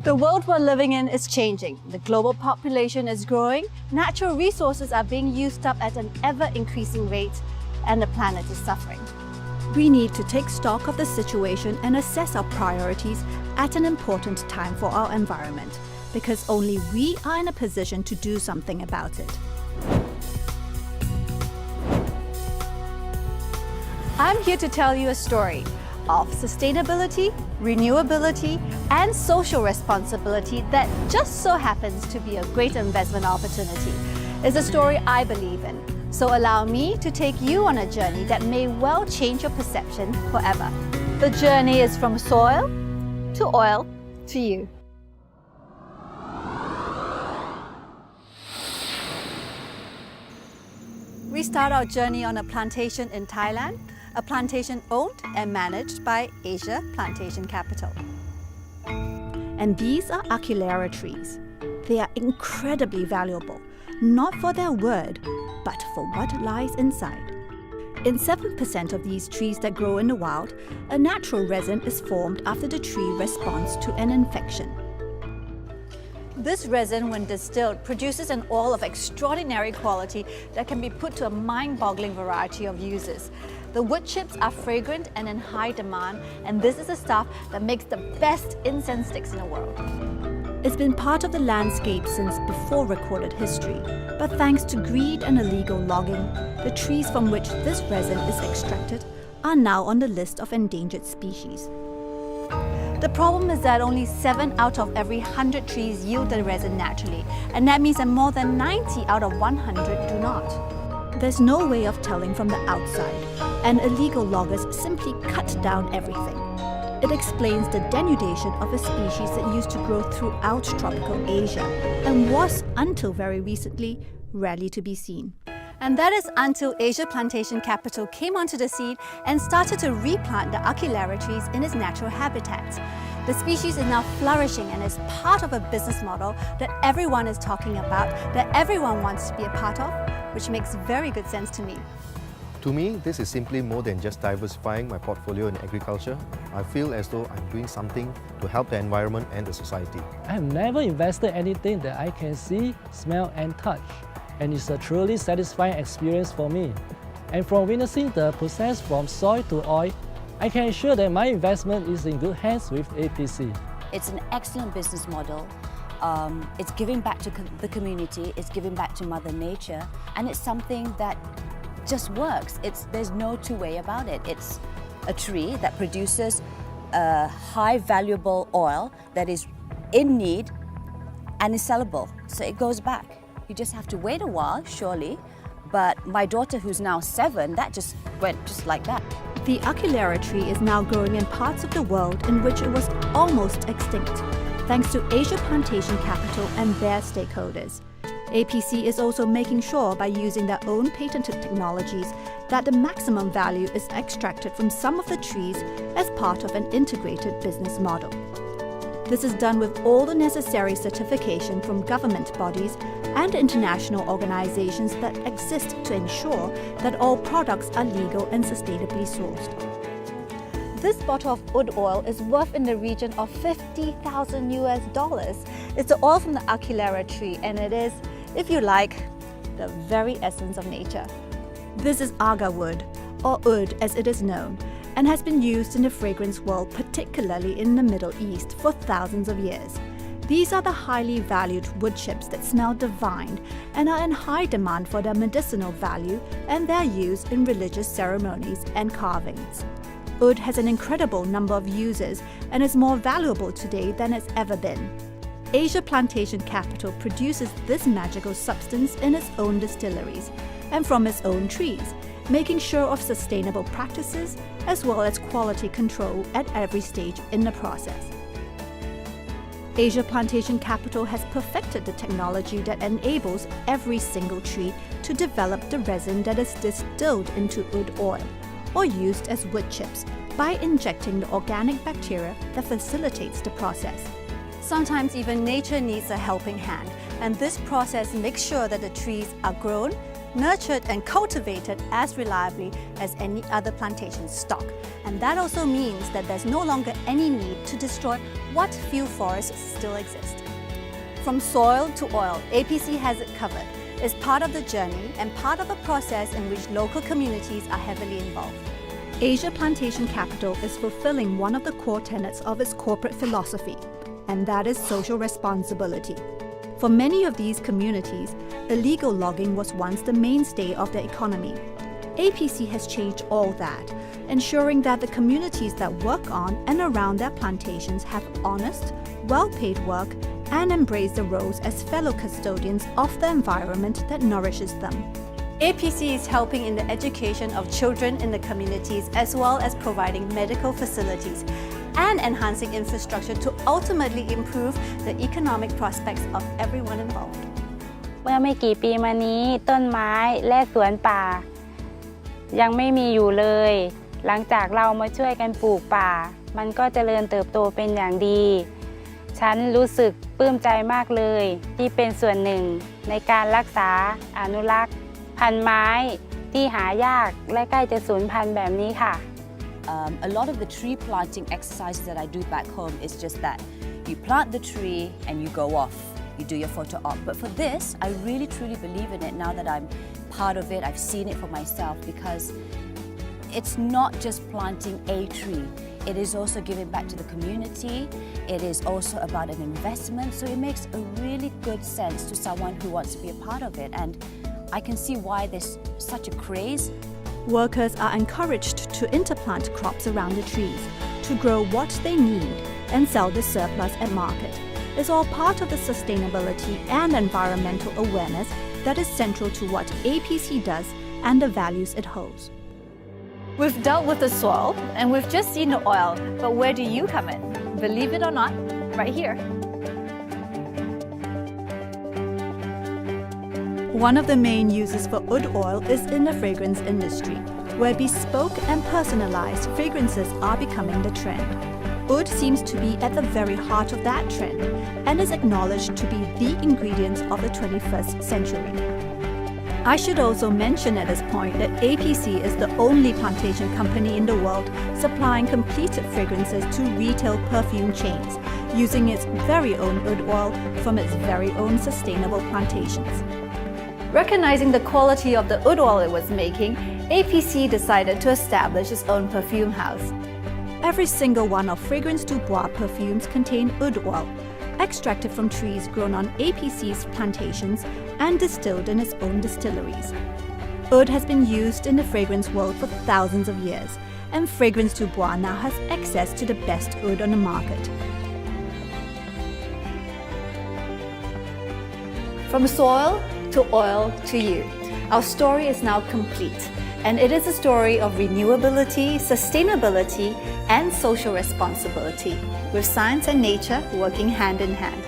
The world we're living in is changing. The global population is growing, natural resources are being used up at an ever-increasing rate, and the planet is suffering. We need to take stock of the situation and assess our priorities at an important time for our environment, because only we are in a position to do something about it. I'm here to tell you a story of sustainability, renewability, and social responsibility that just so happens to be a great investment opportunity. It's a story I believe in. So allow me to take you on a journey that may well change your perception forever. The journey is from soil to oil to you. We start our journey on a plantation in Thailand, a plantation owned and managed by Asia Plantation Capital. And these are Aculeira trees. They are incredibly valuable, not for their wood, but for what lies inside. In 7% of these trees that grow in the wild, a natural resin is formed after the tree responds to an infection. This resin, when distilled, produces an oil of extraordinary quality that can be put to a mind-boggling variety of uses. The wood chips are fragrant and in high demand, and this is the stuff that makes the best incense sticks in the world. It's been part of the landscape since before recorded history, but thanks to greed and illegal logging, the trees from which this resin is extracted are now on the list of endangered species. The problem is that only 7 out of every 100 trees yield the resin naturally, and that means that more than 90 out of 100 do not. There's no way of telling from the outside, and illegal loggers simply cut down everything. It explains the denudation of a species that used to grow throughout tropical Asia and was, until very recently, rarely to be seen. And that is until Asia Plantation Capital came onto the scene and started to replant the Aculeira trees in its natural habitat. The species is now flourishing and is part of a business model that everyone is talking about, that everyone wants to be a part of, which makes very good sense to me. To me, this is simply more than just diversifying my portfolio in agriculture. I feel as though I'm doing something to help the environment and the society. I have never invested anything that I can see, smell and touch, and it's a truly satisfying experience for me. And from witnessing the process from soil to oil, I can assure that my investment is in good hands with APC. It's an excellent business model. It's giving back to the community, it's giving back to Mother Nature, and it's something that just works. There's no two way about it. It's a tree that produces a high valuable oil that is in need and is sellable. So it goes back. You just have to wait a while, surely, but my daughter, who's now 7, that just went just like that. The Aculeira tree is now growing in parts of the world in which it was almost extinct, thanks to Asia Plantation Capital and their stakeholders. APC is also making sure, by using their own patented technologies, that the maximum value is extracted from some of the trees as part of an integrated business model. This is done with all the necessary certification from government bodies and international organizations that exist to ensure that all products are legal and sustainably sourced. This bottle of wood oil is worth in the region of $50,000 US. It's the oil from the Aculeira tree, and it is, if you like, the very essence of nature. This is agar wood, or oud as it is known, and has been used in the fragrance world, particularly in the Middle East, for thousands of years. These are the highly valued wood chips that smell divine and are in high demand for their medicinal value and their use in religious ceremonies and carvings. Oud has an incredible number of uses and is more valuable today than it's ever been. Asia Plantation Capital produces this magical substance in its own distilleries and from its own trees, making sure of sustainable practices as well as quality control at every stage in the process. Asia Plantation Capital has perfected the technology that enables every single tree to develop the resin that is distilled into oud oil or used as wood chips by injecting the organic bacteria that facilitates the process. Sometimes even nature needs a helping hand, and this process makes sure that the trees are grown, nurtured and cultivated as reliably as any other plantation stock. And that also means that there's no longer any need to destroy what few forests still exist. From soil to oil, APC has it covered. It's part of the journey and part of a process in which local communities are heavily involved. Asia Plantation Capital is fulfilling one of the core tenets of its corporate philosophy, and that is social responsibility. For many of these communities, illegal logging was once the mainstay of their economy. APC has changed all that, ensuring that the communities that work on and around their plantations have honest, well-paid work and embrace the roles as fellow custodians of the environment that nourishes them. APC is helping in the education of children in the communities as well as providing medical facilities and enhancing infrastructure to ultimately improve the economic prospects of everyone involved. เมื่อไม่กี่ปีมานี้ต้นไม้และสวนป่ายังไม่มีอยู่เลยหลังจากเรามาช่วยกันปลูกป่ามันก็เจริญเติบโตเป็นอย่างดีฉันรู้สึกปลื้มใจมากเลยที่เป็นส่วนหนึ่งในการรักษาอนุรักษ์พันธุ์ไม้ที่หายากและใกล้จะสูญพันธุ์แบบนี้ค่ะ A lot of the tree planting exercises that I do back home is just that you plant the tree and you go off. You do your photo op. But for this, I really truly believe in it now that I'm part of it. I've seen it for myself because it's not just planting a tree. It is also giving back to the community. It is also about an investment. So it makes a really good sense to someone who wants to be a part of it. And I can see why there's such a craze. Workers are encouraged to interplant crops around the trees, to grow what they need and sell the surplus at market. It's all part of the sustainability and environmental awareness that is central to what APC does and the values it holds. We've dealt with the soil and we've just seen the oil, but where do you come in? Believe it or not, right here. One of the main uses for oud oil is in the fragrance industry, where bespoke and personalized fragrances are becoming the trend. Oud seems to be at the very heart of that trend and is acknowledged to be the ingredient of the 21st century. I should also mention at this point that APC is the only plantation company in the world supplying completed fragrances to retail perfume chains, using its very own oud oil from its very own sustainable plantations. Recognizing the quality of the oud oil it was making, APC decided to establish its own perfume house. Every single one of Fragrance du Bois perfumes contain oud oil, extracted from trees grown on APC's plantations and distilled in its own distilleries. Oud has been used in the fragrance world for thousands of years, and Fragrance du Bois now has access to the best oud on the market. From soil to oil to you, our story is now complete, and it is a story of renewability, sustainability, and social responsibility, with science and nature working hand in hand.